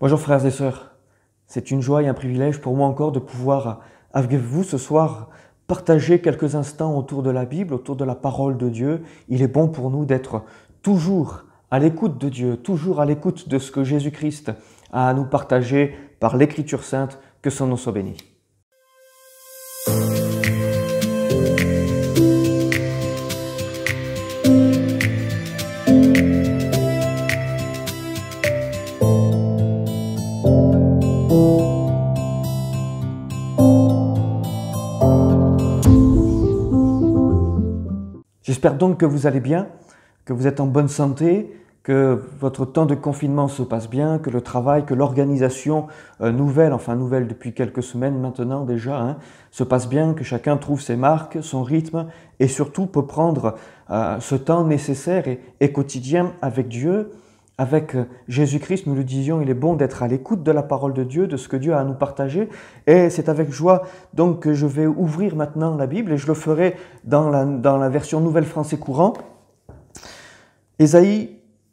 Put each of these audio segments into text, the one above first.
Bonjour frères et sœurs, c'est une joie et un privilège pour moi encore de pouvoir, avec vous ce soir, partager quelques instants autour de la Bible, autour de la parole de Dieu. Il est bon pour nous d'être toujours à l'écoute de Dieu, toujours à l'écoute de ce que Jésus-Christ a à nous partager par l'Écriture sainte, que son nom soit béni. J'espère donc que vous allez bien, que vous êtes en bonne santé, que votre temps de confinement se passe bien, que le travail, que l'organisation nouvelle depuis quelques semaines maintenant déjà, se passe bien, que chacun trouve ses marques, son rythme et surtout peut prendre ce temps nécessaire et quotidien avec Dieu. Avec Jésus-Christ, nous le disions, il est bon d'être à l'écoute de la parole de Dieu, de ce que Dieu a à nous partager. Et c'est avec joie donc que je vais ouvrir maintenant la Bible et je le ferai dans la version Nouvelle Français Courant. Ésaïe,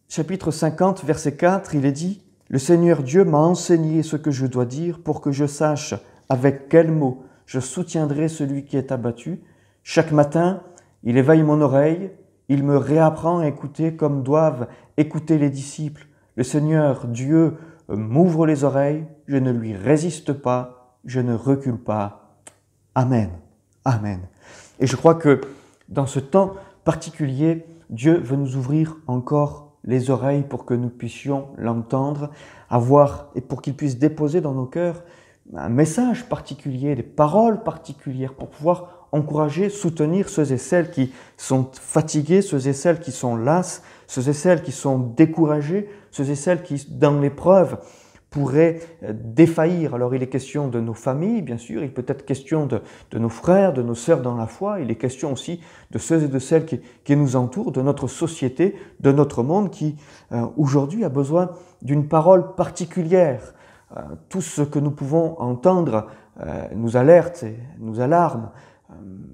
chapitre 50, verset 4, il est dit « Le Seigneur Dieu m'a enseigné ce que je dois dire pour que je sache avec quels mots je soutiendrai celui qui est abattu. Chaque matin, il éveille mon oreille. Il me réapprend à écouter comme doivent écouter les disciples. Le Seigneur Dieu m'ouvre les oreilles, je ne lui résiste pas, je ne recule pas. Amen. Amen. Et je crois que dans ce temps particulier, Dieu veut nous ouvrir encore les oreilles pour que nous puissions l'entendre, et pour qu'il puisse déposer dans nos cœurs un message particulier, des paroles particulières pour pouvoir encourager, soutenir ceux et celles qui sont fatigués, ceux et celles qui sont lasses, ceux et celles qui sont découragés, ceux et celles qui, dans l'épreuve, pourraient défaillir. Alors il est question de nos familles, bien sûr, il peut être question de nos frères, de nos sœurs dans la foi, il est question aussi de ceux et de celles qui nous entourent, de notre société, de notre monde qui, aujourd'hui, a besoin d'une parole particulière. Tout ce que nous pouvons entendre nous alerte et nous alarme.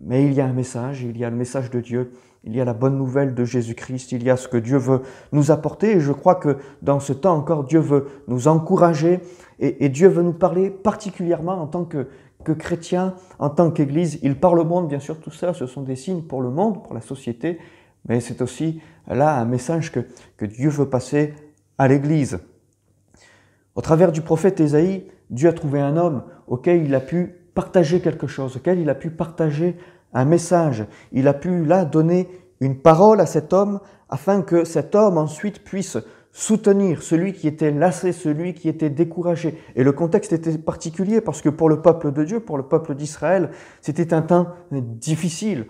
Mais il y a un message, il y a le message de Dieu, il y a la bonne nouvelle de Jésus-Christ, il y a ce que Dieu veut nous apporter. Et je crois que dans ce temps encore, Dieu veut nous encourager et Dieu veut nous parler particulièrement en tant que chrétiens, en tant qu'Église. Il parle au monde, bien sûr, tout ça, ce sont des signes pour le monde, pour la société, mais c'est aussi là un message que Dieu veut passer à l'Église. Au travers du prophète Ésaïe, Dieu a trouvé un homme auquel il a pu partager quelque chose, auquel il a pu partager un message. Il a pu là donner une parole à cet homme afin que cet homme ensuite puisse soutenir celui qui était lassé, celui qui était découragé. Et le contexte était particulier parce que pour le peuple de Dieu, pour le peuple d'Israël, c'était un temps difficile.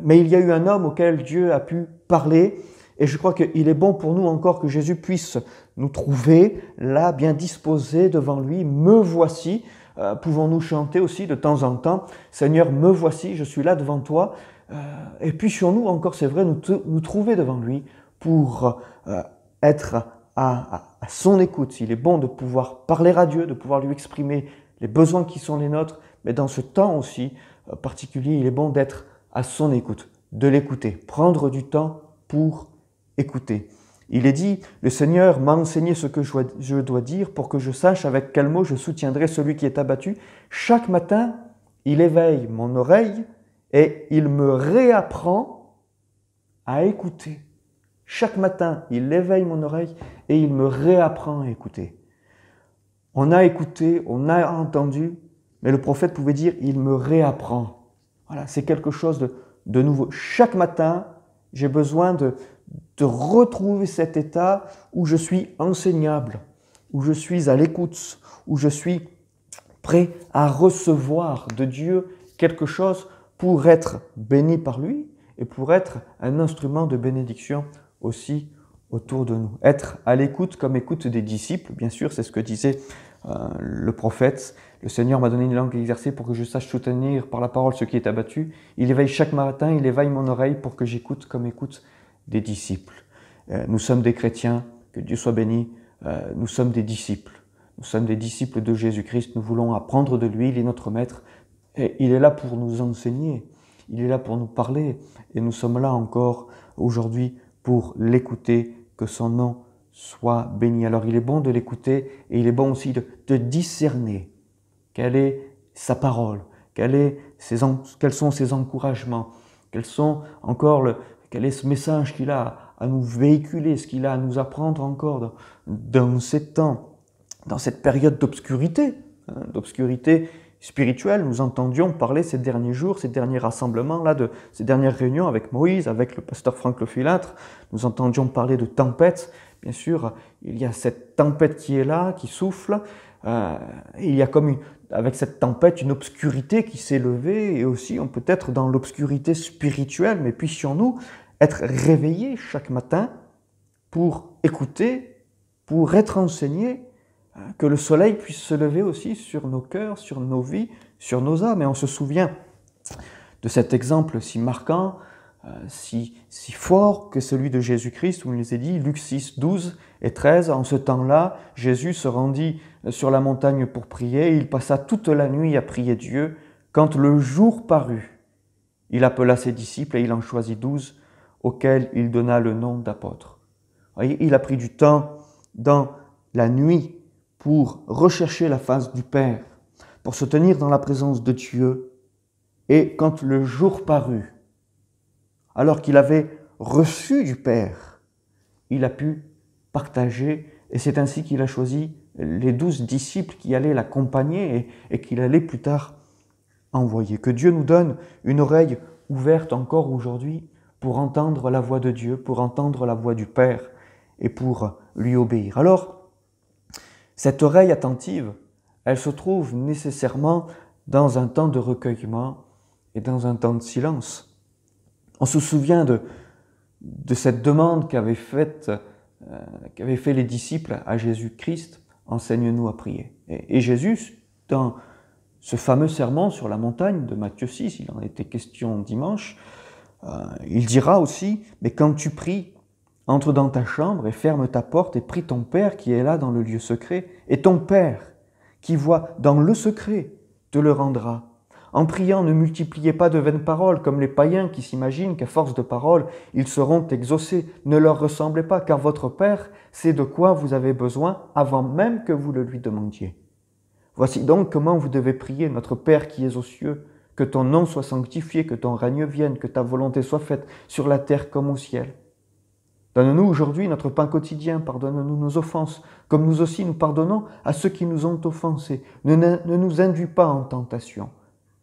Mais il y a eu un homme auquel Dieu a pu parler. Et je crois qu'il est bon pour nous encore que Jésus puisse nous trouver là, bien disposés devant lui. Me voici. Pouvons-nous chanter aussi de temps en temps « Seigneur, me voici, je suis là devant toi ». Et puissions-nous encore, c'est vrai, nous trouver devant lui pour être à son écoute. Il est bon de pouvoir parler à Dieu, de pouvoir lui exprimer les besoins qui sont les nôtres, mais dans ce temps aussi particulier, il est bon d'être à son écoute, de l'écouter, prendre du temps pour écouter. Il est dit, le Seigneur m'a enseigné ce que je dois dire pour que je sache avec quel mot je soutiendrai celui qui est abattu. Chaque matin, il éveille mon oreille et il me réapprend à écouter. Chaque matin, il éveille mon oreille et il me réapprend à écouter. On a écouté, on a entendu, mais le prophète pouvait dire, il me réapprend. Voilà, c'est quelque chose de nouveau. Chaque matin, j'ai besoin de retrouver cet état où je suis enseignable, où je suis à l'écoute, où je suis prêt à recevoir de Dieu quelque chose pour être béni par lui et pour être un instrument de bénédiction aussi autour de nous. Être à l'écoute comme écoute des disciples, bien sûr, c'est ce que disait le prophète. Le Seigneur m'a donné une langue exercée pour que je sache soutenir par la parole ce qui est abattu. Il éveille chaque matin, il éveille mon oreille pour que j'écoute comme écoute des disciples. Nous sommes des chrétiens, que Dieu soit béni, nous sommes des disciples. Nous sommes des disciples de Jésus-Christ, nous voulons apprendre de lui, il est notre maître. Et il est là pour nous enseigner, il est là pour nous parler. Et nous sommes là encore aujourd'hui pour l'écouter, que son nom soit béni. Alors il est bon de l'écouter et il est bon aussi de discerner quelle est sa parole, quels sont ses encouragements, quel est ce message qu'il a à nous véhiculer, ce qu'il a à nous apprendre encore dans ces temps, dans cette période d'obscurité, d'obscurité spirituelle. Nous entendions parler ces derniers jours, ces derniers rassemblements, ces dernières réunions avec Moïse, avec le pasteur Franck Lefilâtre. Nous entendions parler de tempête. Bien sûr, il y a cette tempête qui est là, qui souffle. Il y a avec cette tempête, une obscurité qui s'est levée, et aussi on peut être dans l'obscurité spirituelle, mais puissions-nous être réveillés chaque matin pour écouter, pour être enseignés, que le soleil puisse se lever aussi sur nos cœurs, sur nos vies, sur nos âmes. Et on se souvient de cet exemple si marquant, si fort que celui de Jésus-Christ, où il nous est dit, Luc 6, 12 et 13, en ce temps-là, Jésus se rendit sur la montagne pour prier, et il passa toute la nuit à prier Dieu. Quand le jour parut, il appela ses disciples et il en choisit 12, auxquels il donna le nom d'apôtres. Voyez, il a pris du temps dans la nuit pour rechercher la face du Père, pour se tenir dans la présence de Dieu. Et quand le jour parut, alors qu'il avait reçu du Père, il a pu partager, et c'est ainsi qu'il a choisi les 12 disciples qui allaient l'accompagner et qu'il allait plus tard envoyer. Que Dieu nous donne une oreille ouverte encore aujourd'hui pour entendre la voix de Dieu, pour entendre la voix du Père et pour lui obéir. Alors, cette oreille attentive, elle se trouve nécessairement dans un temps de recueillement et dans un temps de silence. On se souvient de cette demande qu'avaient fait les disciples à Jésus-Christ, « Enseigne-nous à prier ». Et Jésus, dans ce fameux sermon sur la montagne de Matthieu 6, il en était question dimanche, il dira aussi « Mais quand tu pries, entre dans ta chambre et ferme ta porte et prie ton Père qui est là dans le lieu secret, et ton Père qui voit dans le secret te le rendra. En priant, ne multipliez pas de vaines paroles comme les païens qui s'imaginent qu'à force de paroles, ils seront exaucés. Ne leur ressemblez pas, car votre Père sait de quoi vous avez besoin avant même que vous le lui demandiez. Voici donc comment vous devez prier, notre Père qui es aux cieux, que ton nom soit sanctifié, que ton règne vienne, que ta volonté soit faite sur la terre comme au ciel. Donne-nous aujourd'hui notre pain quotidien, pardonne-nous nos offenses, comme nous aussi nous pardonnons à ceux qui nous ont offensés. Ne nous induis pas en tentation,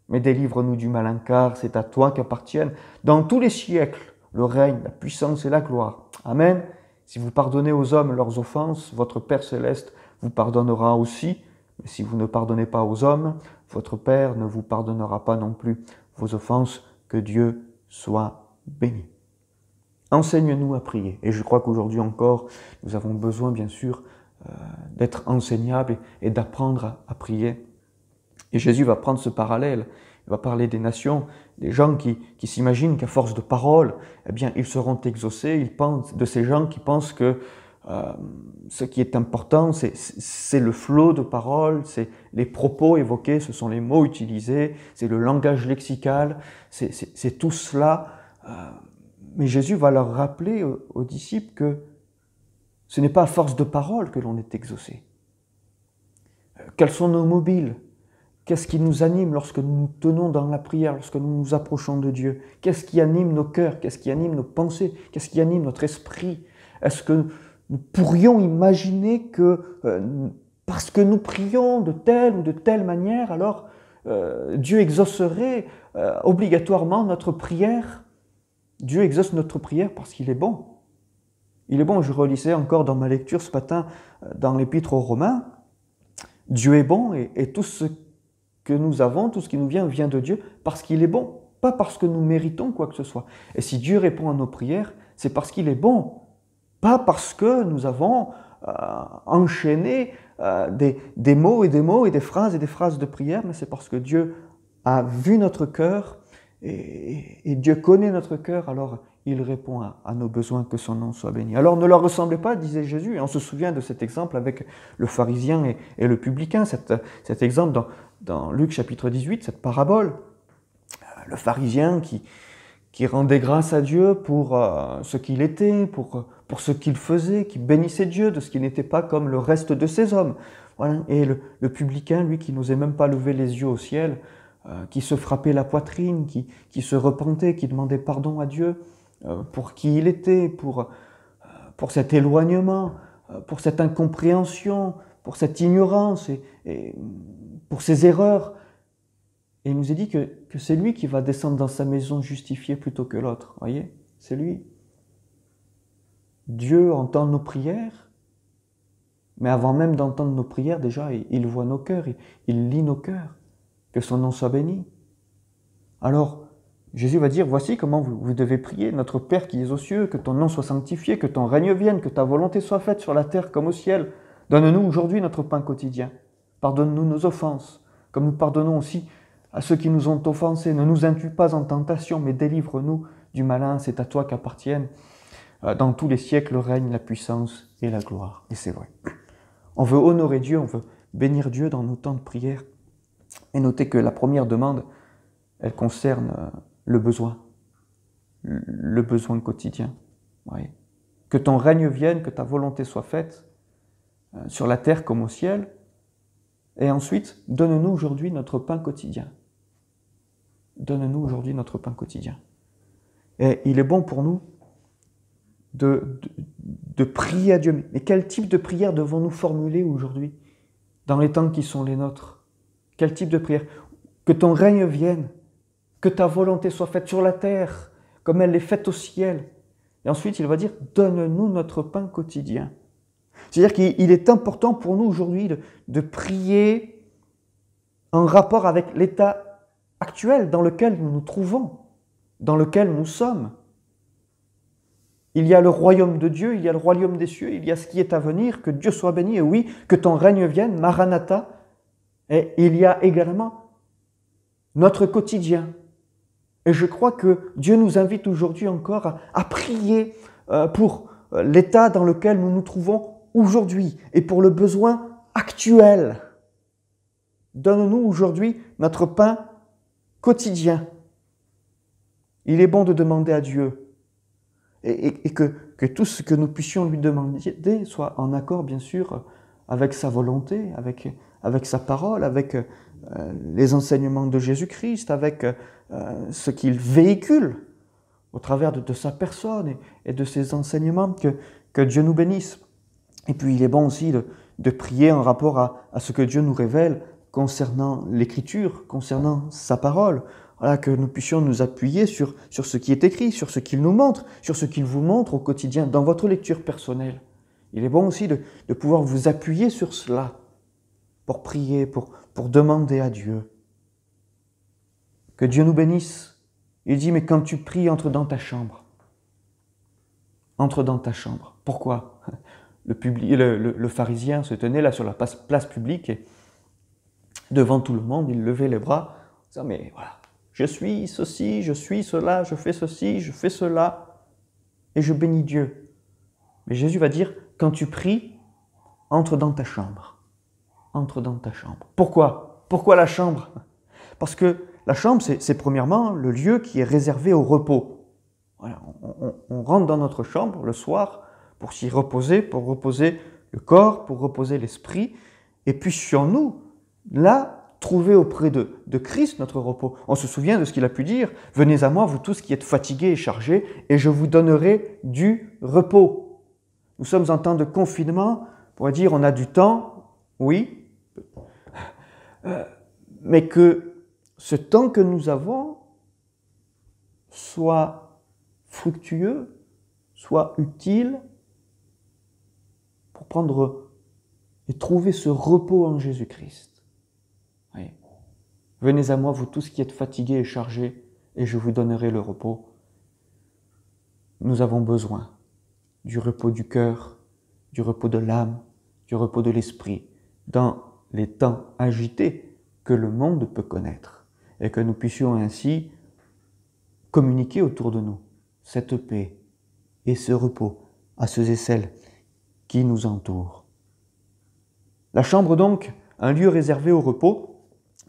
mais délivre-nous du malin, car c'est à toi qu'appartiennent dans tous les siècles le règne, la puissance et la gloire. Amen. Si vous pardonnez aux hommes leurs offenses, votre Père céleste vous pardonnera aussi. Mais si vous ne pardonnez pas aux hommes, votre Père ne vous pardonnera pas non plus vos offenses. Que Dieu soit béni. Enseigne-nous à prier. Et je crois qu'aujourd'hui encore, nous avons besoin, bien sûr, d'être enseignables et d'apprendre à prier. Et Jésus va prendre ce parallèle. Il va parler des nations, des gens qui s'imaginent qu'à force de paroles, eh bien, ils seront exaucés. Il pense de ces gens qui pensent que ce qui est important, c'est le flot de paroles, c'est les propos évoqués, ce sont les mots utilisés, c'est le langage lexical, c'est tout cela. Mais Jésus va leur rappeler aux disciples que ce n'est pas à force de paroles que l'on est exaucé. Quels sont nos mobiles? Qu'est-ce qui nous anime lorsque nous nous tenons dans la prière, lorsque nous nous approchons de Dieu? Qu'est-ce qui anime nos cœurs? Qu'est-ce qui anime nos pensées? Qu'est-ce qui anime notre esprit? Est-ce que nous pourrions imaginer que parce que nous prions de telle ou de telle manière, alors Dieu exaucerait obligatoirement notre prière? Dieu exauce notre prière parce qu'il est bon. Il est bon, je relisais encore dans ma lecture ce matin dans l'Épître aux Romains, Dieu est bon et tout ce que nous avons, tout ce qui nous vient de Dieu parce qu'il est bon, pas parce que nous méritons quoi que ce soit. Et si Dieu répond à nos prières, c'est parce qu'il est bon, pas parce que nous avons enchaîné des mots et des mots et des phrases de prière, mais c'est parce que Dieu a vu notre cœur et Dieu connaît notre cœur, alors il répond à nos besoins, que son nom soit béni. Alors ne leur ressemblez pas, disait Jésus, et on se souvient de cet exemple avec le pharisien et le publicain, cet exemple dans Luc chapitre 18, cette parabole, le pharisien qui rendait grâce à Dieu pour ce qu'il était, pour pour ce qu'il faisait, qui bénissait Dieu de ce qu'il n'était pas comme le reste de ces hommes. Voilà. Et le publicain, lui, qui n'osait même pas lever les yeux au ciel, qui se frappait la poitrine, qui se repentait, qui demandait pardon à Dieu pour qui il était, pour cet éloignement, pour cette incompréhension, pour cette ignorance et pour ses erreurs. Et il nous est dit que c'est lui qui va descendre dans sa maison justifié plutôt que l'autre. Voyez, c'est lui. Dieu entend nos prières, mais avant même d'entendre nos prières, déjà, il voit nos cœurs, il lit nos cœurs. Que son nom soit béni. Alors, Jésus va dire, voici comment vous devez prier. Notre Père qui es aux cieux, que ton nom soit sanctifié, que ton règne vienne, que ta volonté soit faite sur la terre comme au ciel. Donne-nous aujourd'hui notre pain quotidien. Pardonne-nous nos offenses, comme nous pardonnons aussi à ceux qui nous ont offensés. Ne nous induis pas en tentation, mais délivre-nous du malin. C'est à toi qu'appartiennent dans tous les siècles règne la puissance et la gloire. Et c'est vrai. On veut honorer Dieu, on veut bénir Dieu dans nos temps de prière. Et notez que la première demande, elle concerne le besoin quotidien. Oui. Que ton règne vienne, que ta volonté soit faite sur la terre comme au ciel. Et ensuite, donne-nous aujourd'hui notre pain quotidien. Donne-nous aujourd'hui notre pain quotidien. Et il est bon pour nous de prier à Dieu. Mais quel type de prière devons-nous formuler aujourd'hui, dans les temps qui sont les nôtres? Quel type de prière? Que ton règne vienne, que ta volonté soit faite sur la terre, comme elle est faite au ciel. Et ensuite, il va dire, donne-nous notre pain quotidien. C'est-à-dire qu'il est important pour nous aujourd'hui de prier en rapport avec l'état actuel dans lequel nous nous trouvons, dans lequel nous sommes. Il y a le royaume de Dieu, il y a le royaume des cieux, il y a ce qui est à venir, que Dieu soit béni, et oui, que ton règne vienne, Maranatha. Et il y a également notre quotidien. Et je crois que Dieu nous invite aujourd'hui encore à prier pour l'état dans lequel nous nous trouvons aujourd'hui et pour le besoin actuel. Donne-nous aujourd'hui notre pain quotidien. Il est bon de demander à Dieu et que tout ce que nous puissions lui demander soit en accord, bien sûr, avec sa volonté, avec sa parole, avec les enseignements de Jésus-Christ, avec ce qu'il véhicule au travers de sa personne et de ses enseignements, que Dieu nous bénisse. Et puis il est bon aussi de prier en rapport à ce que Dieu nous révèle concernant l'Écriture, concernant sa parole. Voilà, que nous puissions nous appuyer sur ce qui est écrit, sur ce qu'il nous montre, sur ce qu'il vous montre au quotidien, dans votre lecture personnelle. Il est bon aussi de pouvoir vous appuyer sur cela pour prier, pour demander à Dieu. Que Dieu nous bénisse. Il dit, mais quand tu pries, entre dans ta chambre. Entre dans ta chambre. Pourquoi? Le pharisien se tenait là sur la place publique et devant tout le monde, il levait les bras, en disant, mais voilà, je suis ceci, je suis cela, je fais ceci, je fais cela, et je bénis Dieu. Mais Jésus va dire, quand tu pries, entre dans ta chambre. Entre dans ta chambre. Pourquoi? Pourquoi la chambre? Parce que la chambre, c'est premièrement le lieu qui est réservé au repos. Voilà, on rentre dans notre chambre le soir pour s'y reposer, pour reposer le corps, pour reposer l'esprit, et puis sur nous, là, trouver auprès de Christ notre repos. On se souvient de ce qu'il a pu dire, « Venez à moi, vous tous qui êtes fatigués et chargés, et je vous donnerai du repos. » Nous sommes en temps de confinement, on pourrait dire on a du temps, oui, mais que ce temps que nous avons soit fructueux, soit utile pour prendre et trouver ce repos en Jésus-Christ. Oui. Venez à moi, vous tous qui êtes fatigués et chargés, et je vous donnerai le repos. Nous avons besoin du repos du cœur, du repos de l'âme, du repos de l'esprit, dans les temps agités que le monde peut connaître, et que nous puissions ainsi communiquer autour de nous cette paix et ce repos à ceux et celles qui nous entourent. La chambre donc, un lieu réservé au repos,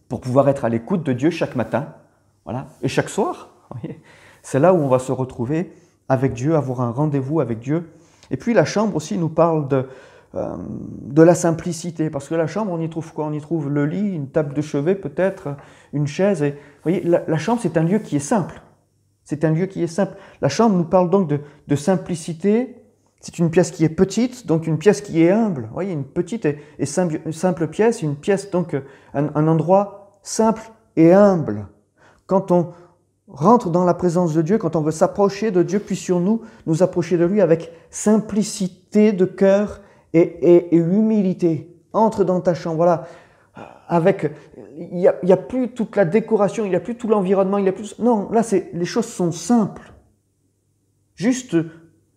pour pouvoir être à l'écoute de Dieu chaque matin, voilà, et chaque soir. C'est là où on va se retrouver avec Dieu, avoir un rendez-vous avec Dieu, Et puis la chambre aussi nous parle de la simplicité, parce que la chambre, on y trouve quoi? On y trouve le lit, une table de chevet peut-être, une chaise. Et, vous voyez, la chambre, c'est un lieu qui est simple. C'est un lieu qui est simple. La chambre nous parle donc de simplicité. C'est une pièce qui est petite, donc une pièce qui est humble. Vous voyez, une petite et simple pièce, une pièce, donc un endroit simple et humble. Quand on rentre dans la présence de Dieu, quand on veut s'approcher de Dieu, puissions-nous nous approcher de lui avec simplicité de cœur et humilité. Entre dans ta chambre, voilà. Il n'y a plus toute la décoration, il n'y a plus tout l'environnement, il y a plus. Non, là, les choses sont simples. Juste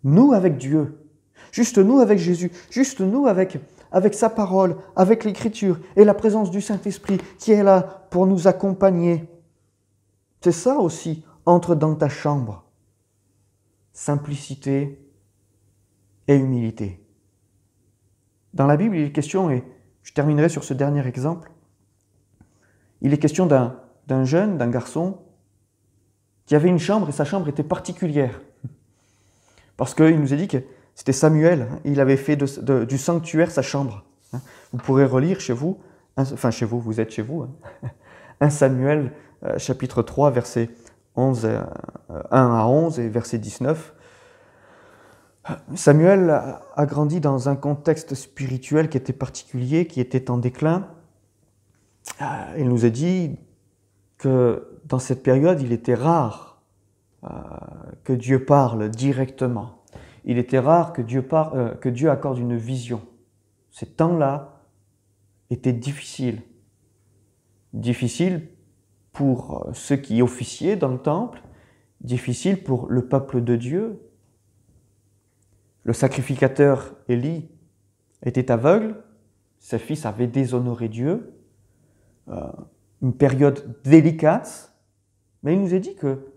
nous avec Dieu, juste nous avec Jésus, juste nous avec sa parole, avec l'Écriture et la présence du Saint-Esprit qui est là pour nous accompagner. C'est ça aussi, entre dans ta chambre. Simplicité et humilité. Dans la Bible, il est question, et je terminerai sur ce dernier exemple, il est question d'un jeune, d'un garçon, qui avait une chambre et sa chambre était particulière. Parce qu'il nous a dit que c'était Samuel, il avait fait du sanctuaire sa chambre. Vous pourrez relire chez vous, enfin chez vous, vous êtes chez vous, 1 Samuel chapitre 3, versets 1 à 11 et verset 19. Samuel a grandi dans un contexte spirituel qui était particulier, qui était en déclin. Il nous a dit que dans cette période, il était rare que Dieu parle directement. Il était rare que Dieu accorde une vision. Ces temps-là étaient difficiles. Difficiles pour ceux qui officiaient dans le temple, difficiles pour le peuple de Dieu. Le sacrificateur Élie était aveugle, ses fils avaient déshonoré Dieu. Une période délicate, mais il nous a dit que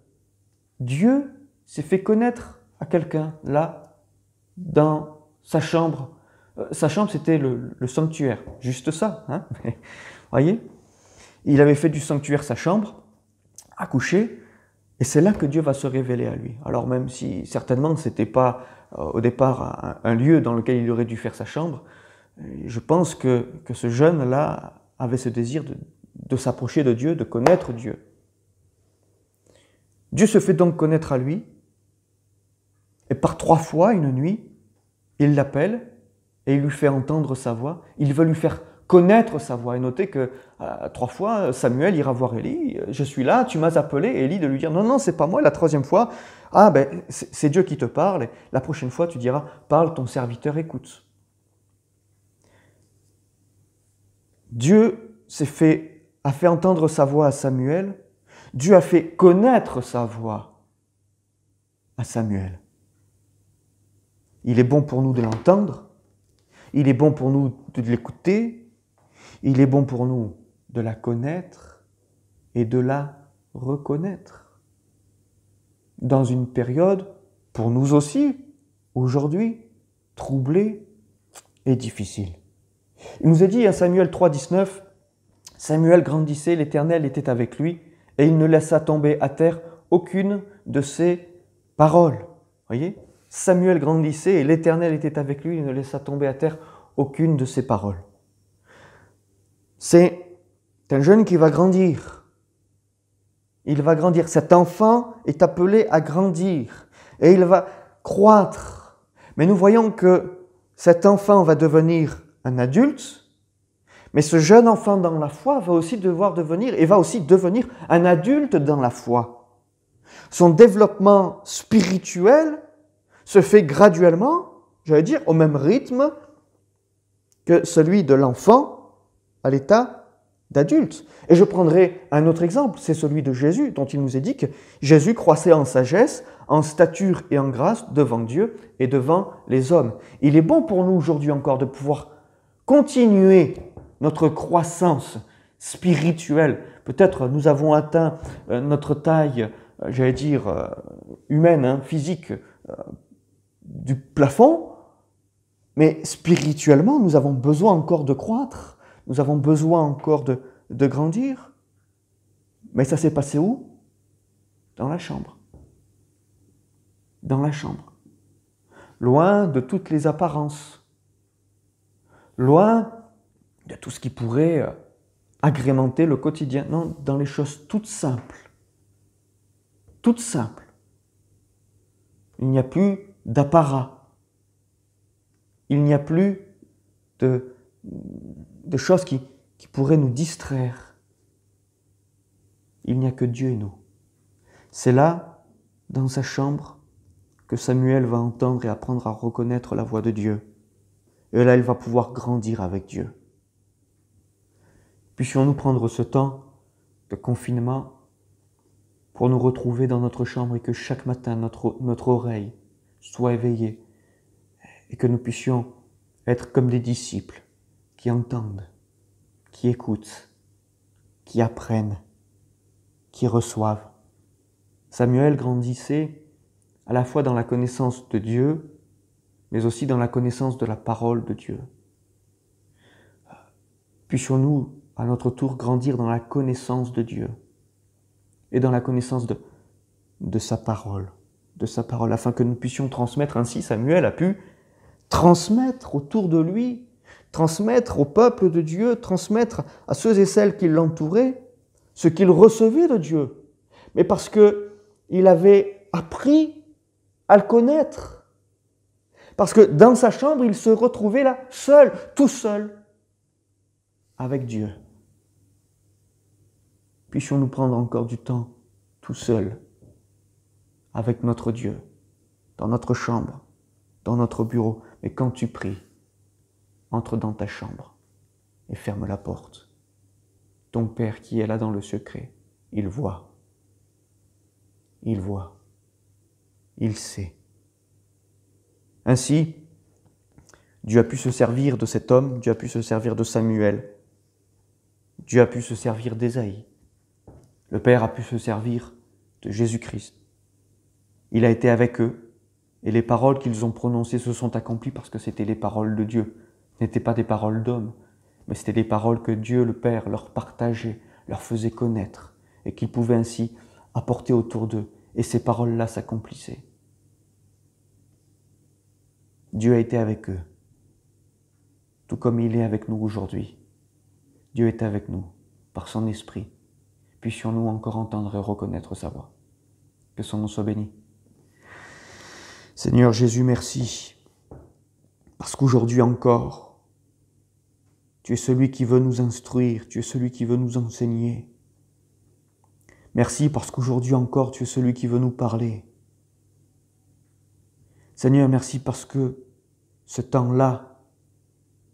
Dieu s'est fait connaître à quelqu'un, là, dans sa chambre. Sa chambre, c'était le sanctuaire, juste ça. Hein. Voyez, il avait fait du sanctuaire sa chambre, à coucher, et c'est là que Dieu va se révéler à lui. Alors même si certainement ce n'était pas au départ un lieu dans lequel il aurait dû faire sa chambre, je pense que ce jeune-là avait ce désir de s'approcher de Dieu, de connaître Dieu. Dieu se fait donc connaître à lui, et par 3 fois, une nuit, il l'appelle, et il lui fait entendre sa voix. Il veut lui faire connaître sa voix. Et notez que 3 fois, Samuel ira voir Élie, « Je suis là, tu m'as appelé », et Élie de lui dire « Non, non, c'est pas moi ». La 3e fois, « Ah, ben, c'est Dieu qui te parle », et la prochaine fois, tu diras « Parle, ton serviteur écoute ». Dieu a fait entendre sa voix à Samuel, Dieu a fait connaître sa voix à Samuel. Il est bon pour nous de l'entendre, il est bon pour nous de l'écouter, il est bon pour nous de la connaître et de la reconnaître. Dans une période, pour nous aussi, aujourd'hui, troublée et difficile. Il nous a dit à Samuel 3, 19, « Samuel grandissait, l'Éternel était avec lui, et il ne laissa tomber à terre aucune de ses paroles. » Voyez, Samuel grandissait et l'Éternel était avec lui, il ne laissa tomber à terre aucune de ses paroles. C'est un jeune qui va grandir. Il va grandir. Cet enfant est appelé à grandir et il va croître. Mais nous voyons que cet enfant va devenir un adulte, mais ce jeune enfant dans la foi va aussi devenir un adulte dans la foi. Son développement spirituel se fait graduellement, j'allais dire, au même rythme que celui de l'enfant à l'état d'adulte. Et je prendrai un autre exemple, c'est celui de Jésus, dont il nous est dit que Jésus croissait en sagesse, en stature et en grâce devant Dieu et devant les hommes. Il est bon pour nous aujourd'hui encore de pouvoir continuer notre croissance spirituelle. Peut-être nous avons atteint notre taille, j'allais dire, humaine, physique, du plafond, mais spirituellement, nous avons besoin encore de croître, nous avons besoin encore de grandir. Mais ça s'est passé où? Dans la chambre. Dans la chambre. loin de toutes les apparences, loin de tout ce qui pourrait agrémenter le quotidien. Non, dans les choses toutes simples. Toutes simples. Il n'y a plus d'apparat. Il n'y a plus de choses qui pourraient nous distraire. Il n'y a que Dieu et nous. C'est là, dans sa chambre, que Samuel va entendre et apprendre à reconnaître la voix de Dieu. Et là, il va pouvoir grandir avec Dieu. Puissions-nous prendre ce temps de confinement pour nous retrouver dans notre chambre et que chaque matin, notre oreille soit éveillée et que nous puissions être comme des disciples qui entendent, qui écoutent, qui apprennent, qui reçoivent. Samuel grandissait à la fois dans la connaissance de Dieu, mais aussi dans la connaissance de la parole de Dieu. Puissions-nous, à notre tour, grandir dans la connaissance de Dieu et dans la connaissance de sa parole, afin que nous puissions transmettre. Ainsi, Samuel a pu transmettre autour de lui, transmettre au peuple de Dieu, transmettre à ceux et celles qui l'entouraient ce qu'il recevait de Dieu, mais parce qu'il avait appris à le connaître. Parce que dans sa chambre, il se retrouvait là, seul, tout seul, avec Dieu. Puissions-nous prendre encore du temps, tout seul, avec notre Dieu, dans notre chambre, dans notre bureau. Mais quand tu pries, entre dans ta chambre et ferme la porte. Ton Père qui est là dans le secret, il voit. Il voit. Il sait. Ainsi, Dieu a pu se servir de cet homme, Dieu a pu se servir de Samuel, Dieu a pu se servir d'Ésaïe, le Père a pu se servir de Jésus-Christ. Il a été avec eux, et les paroles qu'ils ont prononcées se sont accomplies parce que c'était les paroles de Dieu. Ce n'étaient pas des paroles d'hommes, mais c'était des paroles que Dieu, le Père, leur partageait, leur faisait connaître, et qu'ils pouvaient ainsi apporter autour d'eux. Et ces paroles-là s'accomplissaient. Dieu a été avec eux, tout comme il est avec nous aujourd'hui. Dieu est avec nous, par son esprit. Puissions-nous encore entendre et reconnaître sa voix. Que son nom soit béni. Seigneur Jésus, merci, parce qu'aujourd'hui encore, tu es celui qui veut nous instruire, tu es celui qui veut nous enseigner. Merci parce qu'aujourd'hui encore, tu es celui qui veut nous parler. Seigneur, merci parce que ce temps-là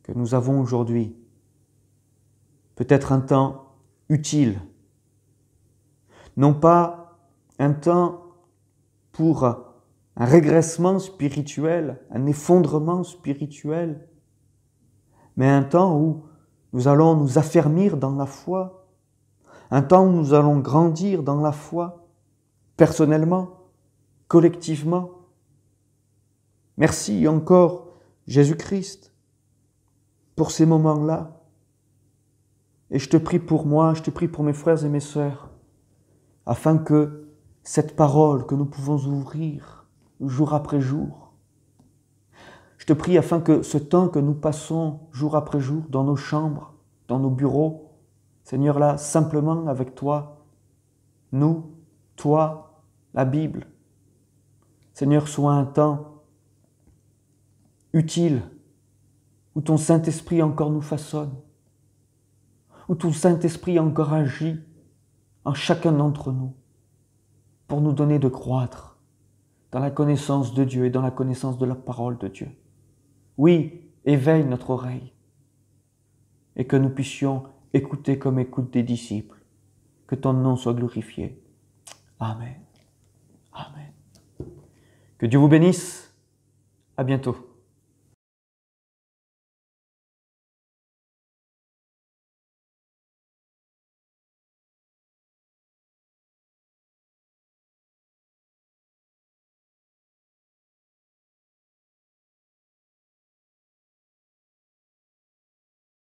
que nous avons aujourd'hui peut être un temps utile, non pas un temps pour un régressement spirituel, un effondrement spirituel, mais un temps où nous allons nous affermir dans la foi, un temps où nous allons grandir dans la foi, personnellement, collectivement. Merci encore, Jésus-Christ, pour ces moments-là. Et je te prie pour moi, je te prie pour mes frères et mes sœurs, afin que cette parole que nous pouvons ouvrir jour après jour, je te prie afin que ce temps que nous passons jour après jour dans nos chambres, dans nos bureaux, Seigneur, là, simplement avec toi, nous, toi, la Bible, Seigneur, soit un temps utile, où ton Saint-Esprit encore nous façonne, où ton Saint-Esprit encore agit en chacun d'entre nous, pour nous donner de croître dans la connaissance de Dieu et dans la connaissance de la parole de Dieu. Oui, éveille notre oreille, et que nous puissions écouter comme écoutent des disciples, que ton nom soit glorifié. Amen. Amen. Que Dieu vous bénisse. À bientôt.